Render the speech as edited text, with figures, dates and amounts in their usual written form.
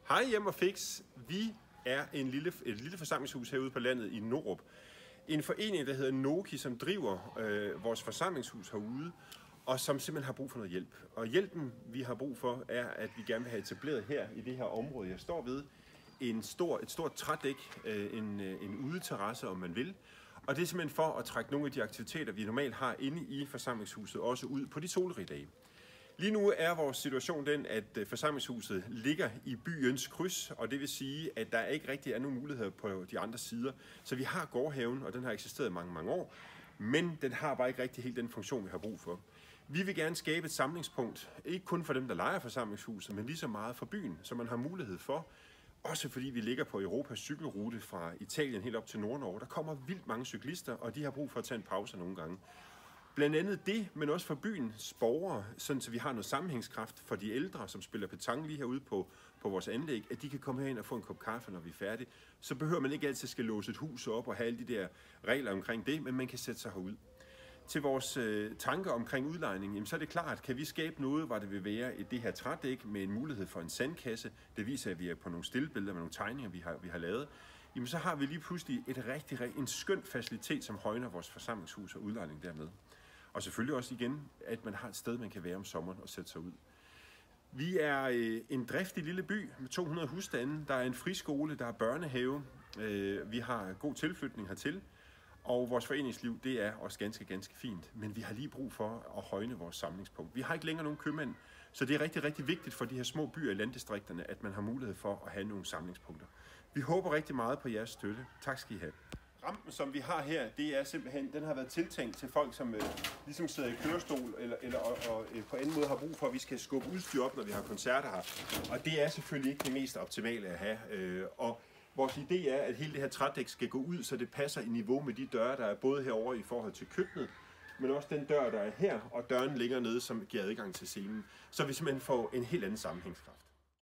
Hej Hjem og Fix. Vi er et lille forsamlingshus herude på landet i Norup. En forening, der hedder Noki, som driver vores forsamlingshus herude, og som simpelthen har brug for noget hjælp. Og hjælpen, vi har brug for, er, at vi gerne vil have etableret her i det her område, jeg står ved, et stort trædæk, en udeterrasse, om man vil. Og det er simpelthen for at trække nogle af de aktiviteter, vi normalt har inde i forsamlingshuset, også ud på de solrige dage. Lige nu er vores situation den, at forsamlingshuset ligger i byens kryds, og det vil sige, at der ikke rigtig er nogen muligheder på de andre sider. Så vi har gårdhaven, og den har eksisteret mange, mange år, men den har bare ikke rigtig helt den funktion, vi har brug for. Vi vil gerne skabe et samlingspunkt, ikke kun for dem, der lejer forsamlingshuset, men lige så meget for byen, så man har mulighed for. Også fordi vi ligger på Europas cykelrute fra Italien helt op til Nord-Norge. Der kommer vildt mange cyklister, og de har brug for at tage en pause nogle gange. Blandt andet det, men også for byens borgere, sådan så vi har noget sammenhængskraft for de ældre, som spiller petanque lige herude på vores anlæg, at de kan komme herind og få en kop kaffe, når vi er færdige. Så behøver man ikke altid skal låse et hus op og have alle de der regler omkring det, men man kan sætte sig herud. Til vores tanker omkring udlejning, jamen, så er det klart, kan vi skabe noget, hvor det vil være det her trædæk med en mulighed for en sandkasse. Det viser, at vi er på nogle stillbilleder med nogle tegninger, vi har lavet. Jamen, så har vi lige pludselig en skøn facilitet, som højner vores forsamlingshus og udlejning dermed. Og selvfølgelig også igen, at man har et sted, man kan være om sommeren og sætte sig ud. Vi er en driftig lille by med 200 husstande. Der er en friskole, der er børnehave. Vi har god tilflytning hertil. Og vores foreningsliv, det er også ganske, ganske fint. Men vi har lige brug for at højne vores samlingspunkt. Vi har ikke længere nogen købmænd, så det er rigtig, rigtig vigtigt for de her små byer i landdistrikterne, at man har mulighed for at have nogle samlingspunkter. Vi håber rigtig meget på jeres støtte. Tak skal I have. Rampen, som vi har her, det er simpelthen, den har været tiltænkt til folk, som ligesom sidder i kørestol og på anden måde har brug for, at vi skal skubbe udstyr op, når vi har koncerter her. Og det er selvfølgelig ikke det mest optimale at have. Og vores idé er, at hele det her trædæk skal gå ud, så det passer i niveau med de døre, der er både herovre i forhold til køkkenet, men også den dør, der er her, og døren ligger nede, som giver adgang til scenen. Så vi simpelthen får en helt anden sammenhængskraft.